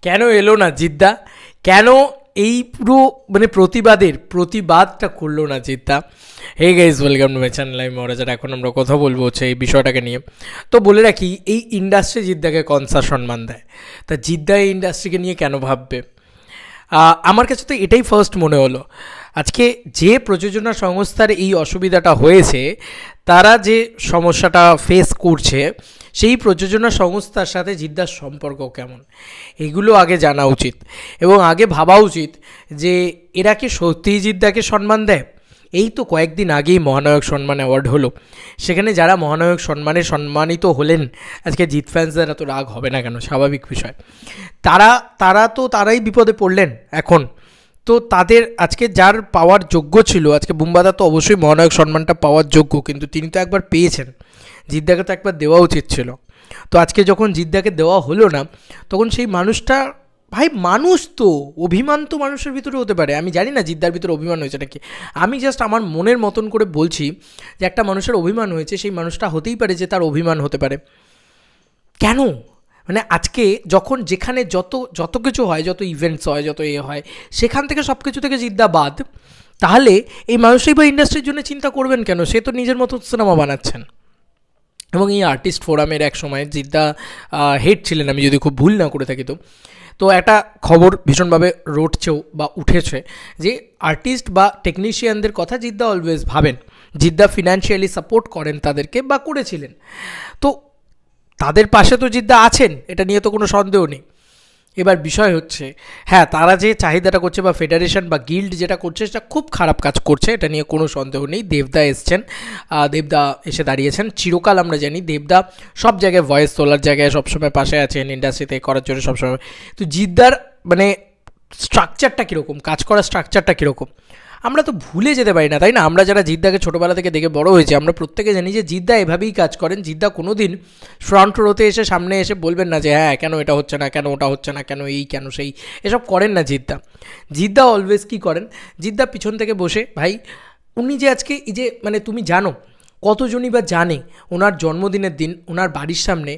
কেন এলো না জিদ্দা? কেন এই পুরো মানে প্রতিবাদটা করলো না জিদ্দা? Hey guys, welcome to my channel. আমি মহারাজার। এখন আমরা কথা বলবো হচ্ছে এই বিষয়টাকে নিয়ে। তো বলে রাখি, এই ইন্ডাস্ট্রি জিদ্দাকে কনসা সম্মান দেয়, তা জিদ্দা এই ইন্ডাস্ট্রিকে নিয়ে কেন ভাববে? আমার কাছে তো এটাই ফার্স্ট মনে হলো। আজকে যে প্রযোজনা সংস্থার এই অসুবিধাটা হয়েছে, তারা যে সমস্যাটা ফেস করছে, সেই প্রযোজনা সংস্থার সাথে জিদ্দার সম্পর্ক কেমন, এগুলো আগে জানা উচিত এবং আগে ভাবা উচিত যে এরা কি সত্যিই জিদ্দাকে সম্মান দেয়। এই তো কয়েকদিন আগেই মহানায়ক সম্মান অ্যাওয়ার্ড হলো, সেখানে যারা মহানায়ক সম্মানে সম্মানিত হলেন, আজকে জিৎ ফ্যান্সদের এত রাগ হবে না কেন? স্বাভাবিক বিষয়। তারাই বিপদে পড়লেন এখন। তো তাদের আজকে যার পাওয়ার যোগ্য ছিল, আজকে বুম্বাদা তো অবশ্যই মহানায়ক সম্মানটা পাওয়ার যোগ্য, কিন্তু তিনি তো একবার পেয়েছেন, জিদ্দাকে তো একবার দেওয়া উচিত ছিল। তো আজকে যখন জিদ্দাকে দেওয়া হলো না, তখন সেই মানুষটা, ভাই মানুষ তো, অভিমান তো মানুষের ভিতরে হতে পারে। আমি জানি না জিদ্দার ভিতরে অভিমান হয়েছে নাকি, আমি জাস্ট আমার মনের মতন করে বলছি যে একটা মানুষের অভিমান হয়েছে, সেই মানুষটা হতেই পারে যে তার অভিমান হতে পারে। কেন? মানে আজকে যখন যেখানে যত কিছু হয়, যত ইভেন্টস হয়, যত হয়, সেখান থেকে সব কিছু থেকে জিদ্দা বাদ, তাহলে এই মানুষই বা ইন্ডাস্ট্রির জন্য চিন্তা করবেন কেন? সে তো নিজের মতো সিনেমা বানাচ্ছেন। এবং এই আর্টিস্ট ফোরামের এক সময় জিদ্দা হেড ছিলেন, আমি যদি খুব ভুল না করে থাকি। তো একটা খবর ভীষণভাবে রটছেও বা উঠেছে যে আর্টিস্ট বা টেকনিশিয়ানদের কথা জিদ্দা অলওয়েজ ভাবেন, জিদ্দা ফিনান্সিয়ালি সাপোর্ট করেন তাদেরকে বা করেছিলেন। তো তাদের পাশে তো জিদ্দা আছেন, এটা নিয়ে তো কোনো সন্দেহ নেই। এবার বিষয় হচ্ছে, হ্যাঁ, তারা যে চাহিদাটা করছে বা ফেডারেশন বা গিল্ড যেটা করছে, সেটা খুব খারাপ কাজ করছে, এটা নিয়ে কোনো সন্দেহ নেই। দেবদা এসে দাঁড়িয়েছেন। চিরকাল আমরা জানি দেবদা সব জায়গায় ভয়েস তোলার জায়গায় সবসময় পাশে আছেন, ইন্ডাস্ট্রিতে করার জন্য সবসময়। তো জিদ্দার মানে স্ট্রাকচারটা কীরকম, কাজ করার স্ট্রাকচারটা কীরকম, আমরা তো ভুলে যেতে পারি না, তাই না? আমরা যারা জিদ্দাকে ছোটোবেলা থেকে দেখে বড় হয়েছি, আমরা প্রত্যেকে জানি যে জিদ্দা এভাবেই কাজ করেন। জিদ্দা কোনো দিন ফ্রন্ট রোতে এসে সামনে এসে বলবেন না যে হ্যাঁ কেন এটা হচ্ছে না, কেন ওটা হচ্ছে না, কেন এই কেন সেই, এসব করেন না জিদ্দা অলওয়েজ কী করেন, জিদ্দা পিছন থেকে বসে, ভাই উনি যে আজকে এই যে মানে তুমি জানো কতজনই বা জানে ওনার জন্মদিনের দিন ওনার বাড়ির সামনে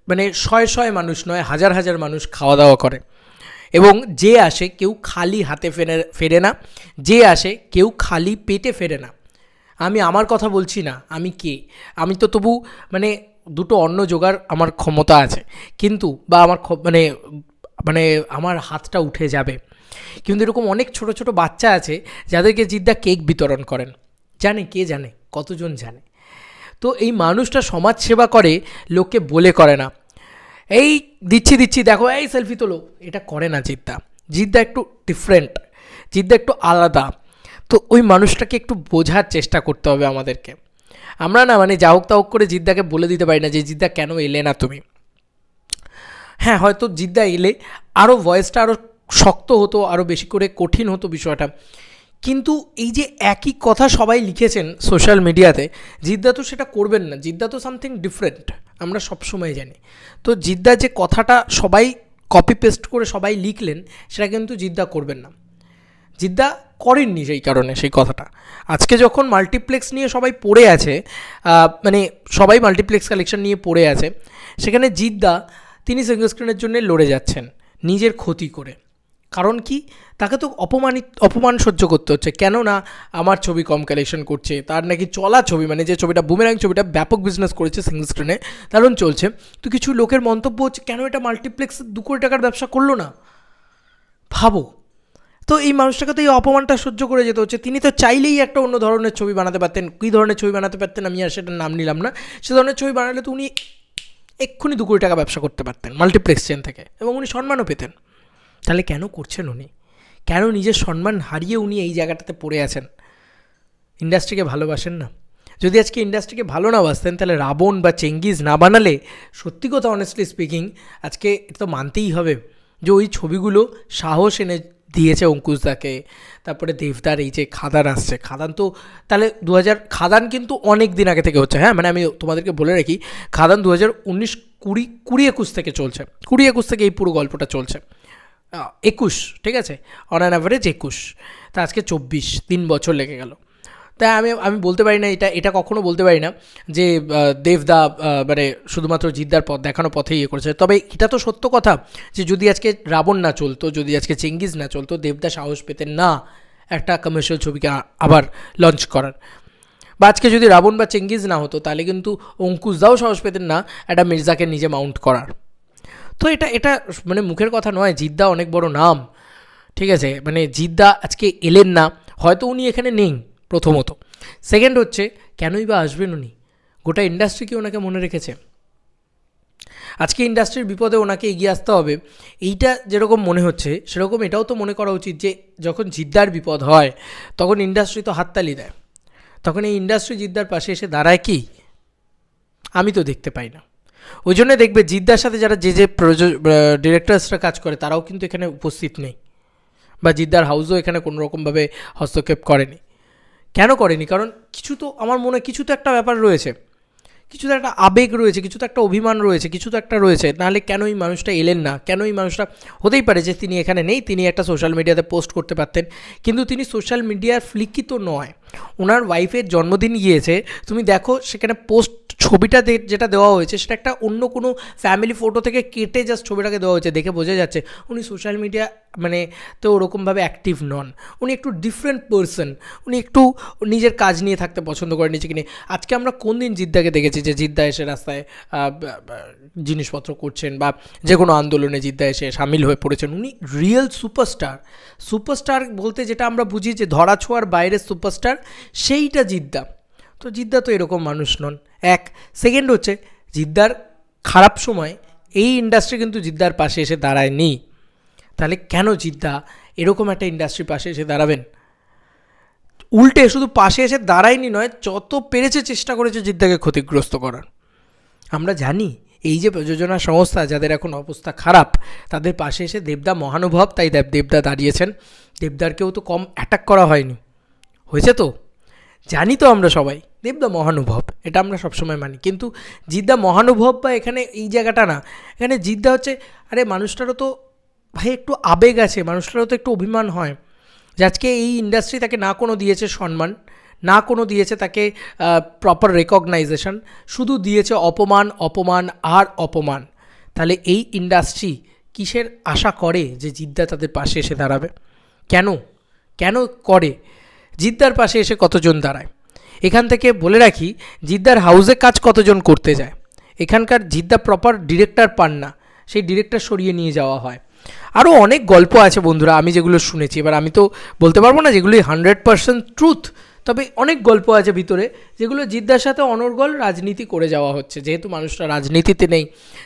মানে শয়ে মানুষ নয়, হাজার মানুষ খাওয়া দাওয়া করে, এবং যে আসে কেউ খালি হাতে ফেরে না, যে আসে কেউ খালি পেটে ফেরে না। আমি আমার কথা বলছি না, আমি তো তবু মানে দুটো অন্ন জোগাড় আমার ক্ষমতা আছে, কিন্তু বা আমার মানে আমার হাতটা উঠে যাবে। কিন্তু এরকম অনেক ছোট ছোট বাচ্চা আছে যাদেরকে জিদ্দা কেক বিতরণ করেন। কে জানে, কতজন জানে? তো এই মানুষটা সমাজ সেবা করে, লোককে বলে করে না, এই দিচ্ছি দেখো, এই সেলফি তোলো, এটা করে না জিদ্দা একটু ডিফারেন্ট, জিদ্দা একটু আলাদা। তো ওই মানুষটাকে একটু বোঝার চেষ্টা করতে হবে আমাদেরকে। আমরা না মানে যাহোক তাহক করে জিদ্দাকে বলে দিতে পারি না যে জিদ্দা কেন এলে না তুমি। হ্যাঁ, হয়তো জিদ্দা এলে আরও ভয়েসটা আরও শক্ত হতো, আরও বেশি করে কঠিন হতো বিষয়টা, কিন্তু এই যে একই কথা সবাই লিখেছেন সোশ্যাল মিডিয়াতে, জিদ্দা তো সেটা করবেন না। জিদ্দা তো সামথিং ডিফারেন্ট, আমরা সবসময় জানি। তো জিদ্দা যে কথাটা সবাই কপি পেস্ট করে সবাই লিখলেন, সেটা কিন্তু জিদ্দা করবেন না, জিদ্দা করেননি সেই কারণে সেই কথাটা। আজকে যখন মাল্টিপ্লেক্স নিয়ে সবাই পড়ে আছে, মানে সবাই মাল্টিপ্লেক্স কালেকশন নিয়ে পড়ে আছে, সেখানে জিদ্দা তিনি সিঙ্গল স্ক্রিনের জন্য লড়ে যাচ্ছেন নিজের ক্ষতি করে। কারণ কি, তাকে তো অপমান সহ্য করতে হচ্ছে। কেন না, আমার ছবি কম কালেকশন করছে, তার নাকি চলা ছবি, মানে যে ছবিটা বুমেরাং ছবিটা ব্যাপক বিজনেস করেছে সিঙ্গল স্ক্রিনে, দারুণ চলছে। তো কিছু লোকের মন্তব্য হচ্ছে কেন এটা মাল্টিপ্লেক্স 2 কোটি টাকার ব্যবসা করলো না, ভাবো। তো এই মানুষটাকে তো এই অপমানটা সহ্য করে যেতে হচ্ছে। তিনি তো চাইলেই একটা অন্য ধরনের ছবি বানাতে পারতেন। কী ধরনের ছবি বানাতে পারতেন আমি আর সেটার নাম নিলাম না, সে ধরনের ছবি বানালে তো উনি এক্ষুনি 2 কোটি টাকা ব্যবসা করতে পারতেন মাল্টিপ্লেক্স চেন থেকে, এবং উনি সম্মানও পেতেন। তাহলে কেন করছেন উনি? কেন নিজের সম্মান হারিয়ে উনি এই জায়গাটাতে পড়ে আছেন? ইন্ডাস্ট্রিকে ভালোবাসেন না? যদি আজকে ইন্ডাস্ট্রিকে ভালো না বাসতেন, তাহলে রাবণ বা চেঙ্গিজ না বানালে, সত্যি কথা অনেস্টলি স্পিকিং, আজকে এটা তো মানতেই হবে যে ওই ছবিগুলো সাহস এনে দিয়েছে অঙ্কুশদাকে। তারপরে দেবদার এই যে খাদান আসছে, খাদান তো তাহলে খাদান কিন্তু অনেক দিন আগে থেকে হচ্ছে। হ্যাঁ, মানে আমি তোমাদেরকে বলে রাখি, খাদান 2019-20 থেকে চলছে, 20-21 থেকে এই পুরো গল্পটা চলছে। 21, ঠিক আছে, অন অ্যান অ্যাভারেজ 21, তা আজকে 24, 3 বছর লেগে গেল। তাই আমি আমি বলতে পারি না, এটা এটা কখনো বলতে পারি না যে দেবদা মানে শুধুমাত্র জিদ্দার পথ দেখানো পথে ইয়ে করেছে। তবে এটা তো সত্য কথা যে যদি আজকে রাবণ না চলতো, যদি আজকে চেঙ্গিজ না চলতো, দেবদা সাহস পেতেন না একটা কমার্শিয়াল ছবিকে আবার লঞ্চ করার। বা আজকে যদি রাবণ বা চেঙ্গিজ না হতো তাহলে কিন্তু অঙ্কুশদাও সাহস পেতেন না একটা মির্জাকে নিজে মাউন্ট করার। তো এটা এটা মানে মুখের কথা নয়, জিদ্দা অনেক বড় নাম, ঠিক আছে? মানে জিদ্দা আজকে এলেন না, হয়তো উনি এখানে নেই প্রথমত। সেকেন্ড হচ্ছে কেনই বা আসবেন উনি? গোটা ইন্ডাস্ট্রি কি ওনাকে মনে রেখেছে? আজকে ইন্ডাস্ট্রির বিপদে ওনাকে এগিয়ে আসতে হবে, এইটা যেরকম মনে হচ্ছে সেরকম এটাও তো মনে করা উচিত যে যখন জিদ্দার বিপদ হয় তখন ইন্ডাস্ট্রি তো হাততালি দেয়, তখন এই ইন্ডাস্ট্রি জিদ্দার পাশে এসে দাঁড়ায় কি? আমি তো দেখতে পাই না। ওই জন্য দেখবে জিদ্দার সাথে যারা যে যে ডিরেক্টরসরা কাজ করে তারাও কিন্তু এখানে উপস্থিত নেই, বা জিদ্দার হাউসও এখানে কোনো রকমভাবে হস্তক্ষেপ করেনি। কেন করেনি? কারণ কিছু তো আমার মনে হয় কিছু তো একটা ব্যাপার রয়েছে, কিছু তো একটা আবেগ রয়েছে, কিছু তো একটা অভিমান রয়েছে, কিছু তো একটা রয়েছে। নাহলে কেন এই মানুষটা এলেন না? কেন এই মানুষটা, হতেই পারে যে তিনি এখানে নেই, তিনি একটা সোশ্যাল মিডিয়াতে পোস্ট করতে পারতেন, কিন্তু তিনি সোশ্যাল মিডিয়ার ফ্লিকই তো নয়। ওনার ওয়াইফের জন্মদিন গিয়েছে, তুমি দেখো সেখানে পোস্ট ছবিটা যেটা দেওয়া হয়েছে সেটা একটা অন্য কোনো ফ্যামিলি ফটো থেকে কেটে জাস্ট ছবিটাকে দেওয়া হয়েছে, দেখে বোঝা যাচ্ছে উনি সোশ্যাল মিডিয়া মানে তো ওরকমভাবে অ্যাক্টিভ নন, উনি একটু ডিফারেন্ট পার্সন, উনি একটু নিজের কাজ নিয়ে থাকতে পছন্দ করেন নিজেকে নিয়ে। আজকে আমরা কোন দিন জিদ্দাকে দেখেছি যে জিদ্দা এসে রাস্তায় জিনিসপত্র করছেন বা যে কোনো আন্দোলনে জিদ্দা এসে সামিল হয়ে পড়েছেন? উনি রিয়েল সুপারস্টার। সুপারস্টার বলতে যেটা আমরা বুঝি যে ধরা ছোঁয়ার বাইরের সুপারস্টার, সেইটা জিদ্দা। তো জিদ্দা তো এরকম মানুষ নন, এক। সেকেন্ড হচ্ছে জিদ্দার খারাপ সময় এই ইন্ডাস্ট্রি কিন্তু জিদ্দার পাশে এসে দাঁড়ায়নি। তাহলে কেন জিদ্দা এরকম একটা ইন্ডাস্ট্রির পাশে এসে দাঁড়াবেন? উল্টে শুধু পাশে এসে দাঁড়ায়নি নয়, যত পেরেছে চেষ্টা করেছে জিদ্দাকে ক্ষতিগ্রস্ত করার। আমরা জানি এই যে প্রযোজনা সংস্থা যাদের এখন অবস্থা খারাপ, তাদের পাশে এসে দেবদা মহানুভব, তাই দেবদা দাঁড়িয়েছেন। দেবদারকেও তো কম অ্যাটাক করা হয়নি, হয়েছে তো? জানি তো আমরা সবাই দেবদা মহানুভব, এটা আমরা সবসময় মানি। কিন্তু জিদ্দা মহানুভব বা এখানে এই জায়গাটা না, এখানে জিদ্দা হচ্ছে আরে মানুষটারও তো ভাই একটু আবেগ আছে, মানুষটারও তো একটু অভিমান হয় যে আজকে এই ইন্ডাস্ট্রি তাকে না কোনো দিয়েছে সম্মান, না কোনো দিয়েছে তাকে প্রপার রেকগনাইজেশন, শুধু দিয়েছে অপমান, অপমান আর অপমান। তাহলে এই ইন্ডাস্ট্রি কিসের আশা করে যে জিদ্দা তাদের পাশে এসে দাঁড়াবে? কেন কেন করে? জিদ্দার পাশে এসে কতজন দাঁড়ায়? এখান থেকে বলে রাখি, জিদ্দার হাউসে কাজ কতজন করতে যায়? এখানকার জিদ্দা প্রপার ডিরেক্টর পান না, সেই ডিরেক্টর সরিয়ে নিয়ে যাওয়া হয়। আরও অনেক গল্প আছে বন্ধুরা, আমি যেগুলো শুনেছি, এবার আমি তো বলতে পারবো না যেগুলি 100% ট্রুথ, তবে অনেক গল্প আছে ভিতরে যেগুলো জিদ্দার সাথে অনর্গল রাজনীতি করে যাওয়া হচ্ছে। যেহেতু মানুষটা রাজনীতিতে নেই,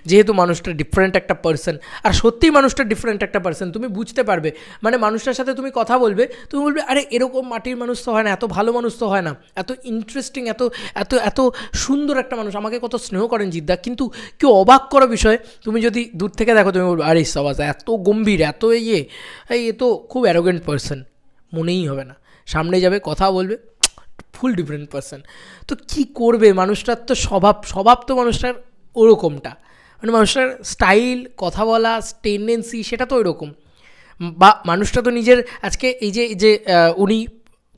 যেহেতু মানুষটা ডিফারেন্ট একটা পার্সন, আর সত্যিই মানুষটা ডিফারেন্ট একটা পার্সন, তুমি বুঝতে পারবে। মানে মানুষটার সাথে তুমি কথা বলবে, তুমি বলবে আরে এরকম মাটির মানুষ তো হয় না, এত ভালো মানুষ তো হয় না, এত ইন্টারেস্টিং, এত এত এত সুন্দর একটা মানুষ, আমাকে কত স্নেহ করেন জিদ্দা। কিন্তু কেউ অবাক করা বিষয়, তুমি যদি দূর থেকে দেখো তুমি বলবে আরে সবাস এত গম্ভীর, এত এ তো খুব অ্যারোগেন্ট পার্সন, মনেই হবে না। সামনে যাবে, কথা বলবে, ফুল ডিফারেন্ট পার্সন। তো কি করবে? মানুষটার তো স্বভাব তো মানুষটার ওরকমটা, মানে মানুষটার স্টাইল, কথা বলা, টেন্ডেন্সি সেটা তো ওইরকম। বা মানুষটা তো নিজের আজকে এই যে উনি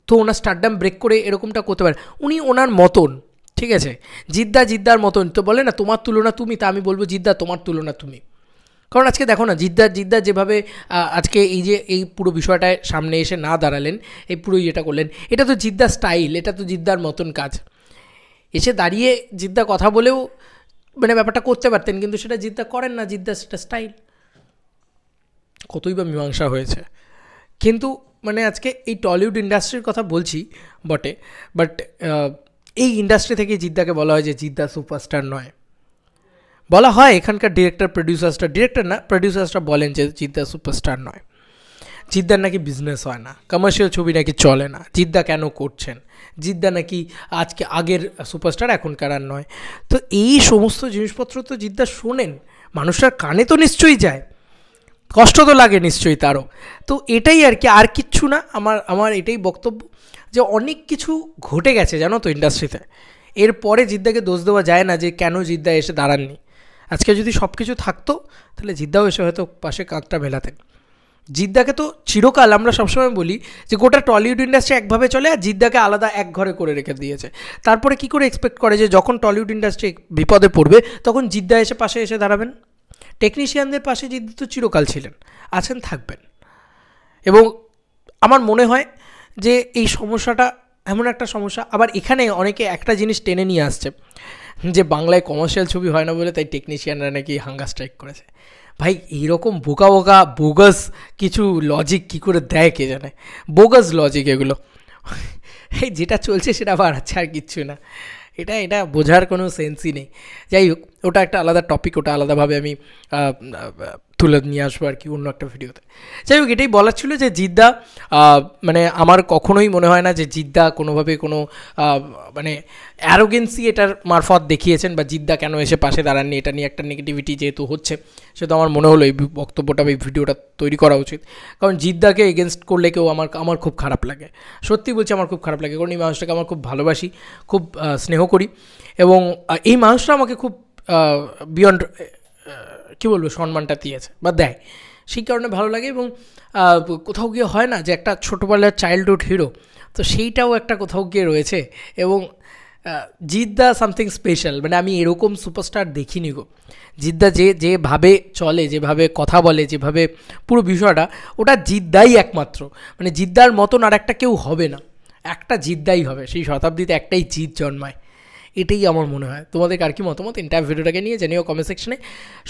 তো ওনার স্টারডাম ব্রেক করে এরকমটা করতে পারে, উনি ওনার মতন, ঠিক আছে? জিদ্দার মতন। তো বলে না তোমার তুলনা তুমি, তা আমি বলবো জিদ্দা তোমার তুলনা তুমি। কারণ আজকে দেখো না জিদ্দা যেভাবে আজকে এই যে এই পুরো বিষয়টায় সামনে এসে না দাঁড়ালেন, এই পুরো ইয়েটা করলেন, এটা তো জিদ্দার স্টাইল, এটা তো জিদ্দার মতন কাজ। এসে দাঁড়িয়ে জিদ্দা কথা বলেও মানে ব্যাপারটা করতে পারতেন, কিন্তু সেটা জিদ্দা করেন না, জিদ্দা সেটা স্টাইল। কতই বা মীমাংসা হয়েছে। কিন্তু মানে আজকে এই টলিউড ইন্ডাস্ট্রির কথা বলছি বটে, বাট এই ইন্ডাস্ট্রি থেকে জিদ্দাকে বলা হয় যে জিদ্দা সুপারস্টার নয়। বলা হয় এখানকার প্রডিউসার্সরা বলেন যে জিদ্দা সুপারস্টার নয়, জিদ্দার নাকি বিজনেস হয় না, কমার্শিয়াল ছবি নাকি চলে না, জিদ্দা কেন করছেন, জিদ্দা নাকি আজকে আগের সুপারস্টার, এখনকার আর নয়। তো এই সমস্ত জিনিসপত্র তো জিদ্দা শোনেন, মানুষটার কানে তো নিশ্চয়ই যায়, কষ্ট তো লাগে নিশ্চয়ই তারও। তো এটাই আর কি, আর কিচ্ছু না। আমার এটাই বক্তব্য যে অনেক কিছু ঘটে গেছে জানো তো ইন্ডাস্ট্রিতে, এরপরে জিদ্দাকে দোষ দেওয়া যায় না যে কেন জিদ্দা এসে দাঁড়াননি। আজকে যদি সব কিছু থাকতো তাহলে জিদ্দাও এসে হয়তো পাশে কাঁধটা মেলাতেন, জিদ্দাকে তো চিরকাল আমরা সবসময় বলি যে গোটা টলিউড ইন্ডাস্ট্রি একভাবে চলে আর জিদ্দাকে আলাদা এক ঘরে করে রেখে দিয়েছে। তারপরে কি করে এক্সপেক্ট করে যে যখন টলিউড ইন্ডাস্ট্রি বিপদে পড়বে তখন জিদ্দা এসে পাশে এসে দাঁড়াবেন? টেকনিশিয়ানদের পাশে জিদ্দা তো চিরকাল ছিলেন, আছেন, থাকবেন। এবং আমার মনে হয় যে এই সমস্যাটা এমন একটা সমস্যা, আবার এখানে অনেকে একটা জিনিস টেনে নিয়ে আসছে যে বাংলায় কমার্শিয়াল ছবি হয় না বলে তাই টেকনিশিয়ানরা নাকি হাঙ্গার স্ট্রাইক করেছে। ভাই এইরকম বোকা বোকা বোগাস কিছু লজিক কী করে দেয় কে জানে, বোগাস লজিক এগুলো। এই যেটা চলছে সেটা বাড়াচ্ছে আর কিচ্ছু না, এটা বোঝার কোনো সেন্সই নেই। যাই হোক, ওটা একটা আলাদা টপিক, ওটা আলাদাভাবে আমি তুলে নিয়ে আসবো আর কি অন্য একটা ভিডিওতে। যাই হোক, এটাই বলার ছিল যে জিদ্দা মানে আমার কখনোই মনে হয় না যে জিদ্দা কোনোভাবে কোনো মানে অ্যারোগেন্সি এটার মারফত দেখিয়েছেন বা জিদ্দা কেন এসে পাশে দাঁড়াননি, এটা নিয়ে একটা নেগেটিভিটি যেহেতু হচ্ছে, সেটা আমার মনে হলো এই বক্তব্যটা, এই ভিডিওটা তৈরি করা উচিত। কারণ জিদ্দাকে এগেনস্ট করলে কেউ আমার খুব খারাপ লাগে, সত্যি বলছি আমার খুব খারাপ লাগে। কারণ এই মানুষটাকে আমার খুব ভালোবাসি, খুব স্নেহ করি, এবং এই মানুষটা আমাকে খুব বিয়ন্ড কী বলবো সম্মানটা দিয়েছে বা দেয়, সেই কারণে ভালো লাগে। এবং কোথাও গিয়ে হয় না যে একটা ছোটোবেলার চাইল্ডহুড হিরো, তো সেইটাও একটা কোথাও গিয়ে রয়েছে। এবং জিদ্দা সামথিং স্পেশাল, মানে আমি এরকম সুপারস্টার দেখিনি গো। জিদ্দা যেভাবে চলে, যেভাবে কথা বলে, যেভাবে পুরো বিষয়টা, ওটা জিদ্দাই একমাত্র, মানে জিদ্দার মতন আর একটা কেউ হবে না, একটা জিদ্দাই হবে। সেই শতাব্দীতে একটাই জিদ জন্মায়, এটাই আমার মনে হয়। তোমাদের আর কি মতামত এন্টায়ার ভিডিওটাকে নিয়ে জানিও কমেন্ট সেকশনে।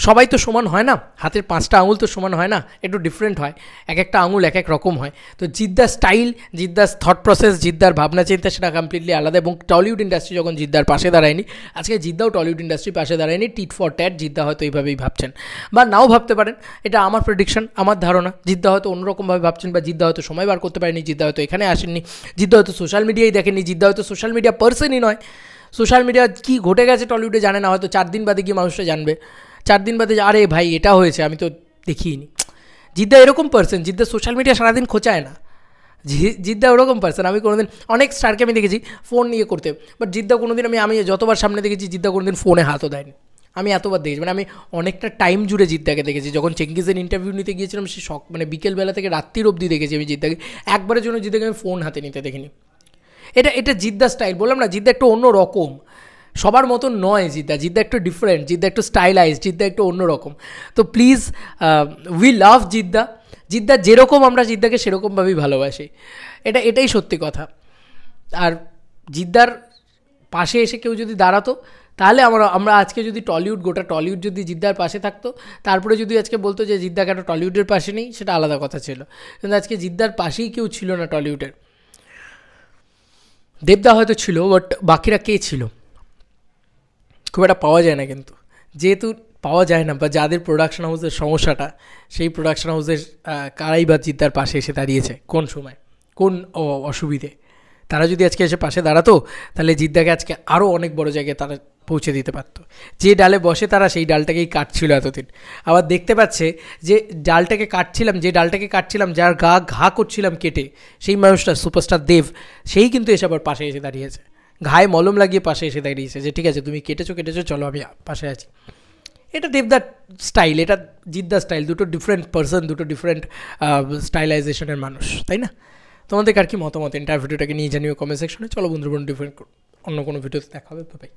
সবাই তো সমান হয় না, হাতের 5টা আঙুল তো সমান হয় না, একটু ডিফারেন্ট হয়, এক একটা আঙুল এক এক রকম হয়। তো জিদ্দার স্টাইল, জিদ্দার থট প্রসেস, জিদ্দার ভাবনা চিন্তা সেটা কমপ্লিটলি আলাদা। এবং টলিউড ইন্ডাস্ট্রি যখন জিদ্দার পাশে দাঁড়ায়নি, আজকে জিদ্দাও টলিউড ইন্ডাস্ট্রির পাশে দাঁড়ায়নি, টিট ফর ট্যাট। জিদ্দা হয়তো এইভাবেই ভাবছেন বা নাও ভাবতে পারেন, এটা আমার প্রেডিকশন, আমার ধারণা। জিদ্দা হয়তো অন্যরকমভাবে ভাবছেন, বা জিদ্দা হয়তো সময় বার করতে পারেনি, জিদ্দা হয়তো এখানে আসেননি, জিদ্দা হয়তো সোশ্যাল মিডিয়ায় দেখেননি, জিদ্দা হয়তো সোশ্যাল মিডিয়া পার্সনই নয়, সোশ্যাল মিডিয়া কী ঘটে গেছে টলিউডে জানে না, হয়তো 4 দিন বাদে গিয়ে মানুষটা জানবে, 4 দিন বাদে আরে ভাই এটা হয়েছে আমি তো দেখিনি। জিদ্দা এরকম পার্সন, জিদ্দা সোশ্যাল মিডিয়া সারাদিন খোঁচায় না, জিদ্দা ওরকম পার্সন। আমি কোনোদিন অনেক স্টারকে আমি দেখেছি ফোন নিয়ে করতে, বাট জিদ্দা কোনোদিন আমি যতবার সামনে দেখেছি জিদ্দা কোনোদিন ফোনে হাতও দেয়নি, আমি এতবার দেখেছি। মানে আমি অনেকটা টাইম জুড়ে জিদ্দাকে দেখেছি। যখন চেঙ্গিজের ইন্টারভিউ নিতে গিয়েছিলাম, সে মানে বিকেলবেলা থেকে রাত্রির অবধি দেখেছি আমি জিদ্দাকে, একবারের জন্য জিদ্দাকে আমি ফোন হাতে নিতে দেখিনি। এটা জিদ্দা স্টাইল, বললাম না, জিদ্দা একটু অন্য রকম, সবার মতন নয় জিদ্দা একটু ডিফারেন্ট, জিদ্দা একটু স্টাইলাইজ, জিদ্দা একটু অন্যরকম। তো প্লিজ উই লাভ জিদ্দা যেরকম আমরা জিদ্দাকে সেরকমভাবেই ভালোবাসি, এটাই সত্যি কথা। আর জিদ্দার পাশে এসে কেউ যদি দাঁড়াতো, তাহলে আমরা আজকে যদি গোটা টলিউড যদি জিদ্দার পাশে থাকতো, তারপরে যদি আজকে বলতো যে জিদ্দা কেন টলিউডের পাশে নেই, সেটা আলাদা কথা ছিল। কিন্তু আজকে জিদ্দার পাশেই কেউ ছিল না টলিউডের। দেবদা হয়তো ছিল, বাট বাকিরা কে ছিল খুব একটা পাওয়া যায় না। কিন্তু যেহেতু পাওয়া যায় না, বা যাদের প্রোডাকশন হাউসের সমস্যাটা, সেই প্রোডাকশন হাউসের কারাই বা জিদ্দার পাশে এসে দাঁড়িয়েছে কোন সময়, কোন অসুবিধে, তারা যদি আজকে এসে পাশে দাঁড়াতো, তাহলে জিদ্দাকে আজকে আরও অনেক বড় জায়গায় তারা পৌঁছে দিতে পারতো। যে ডালে বসে তারা সেই ডালটাকেই কাটছিল এতদিন, আবার দেখতে পাচ্ছে যে ডালটাকে কাটছিলাম, যার ঘা করছিলাম কেটে, সেই মানুষটা সুপারস্টার দেব, সেই কিন্তু এসে আবার পাশে এসে দাঁড়িয়েছে, ঘায়ে মলম লাগিয়ে পাশে এসে দাঁড়িয়েছে যে ঠিক আছে তুমি কেটেছো, চলো আমি পাশে আছি। এটা দেবদার স্টাইল, এটা জিদ্দা স্টাইল, দুটো ডিফারেন্ট পার্সন, দুটো ডিফারেন্ট স্টাইলাইজেশনের মানুষ, তাই না? তোমাদের আর কি মতামত এন্টায়ার ভিডিওটাকে নিয়ে জানিও কমেন্ট সেকশনে। চলো বন্ধুরা, ডিফারেন্ট অন্য কোনো ভিডিওতে দেখা হবে, বাই।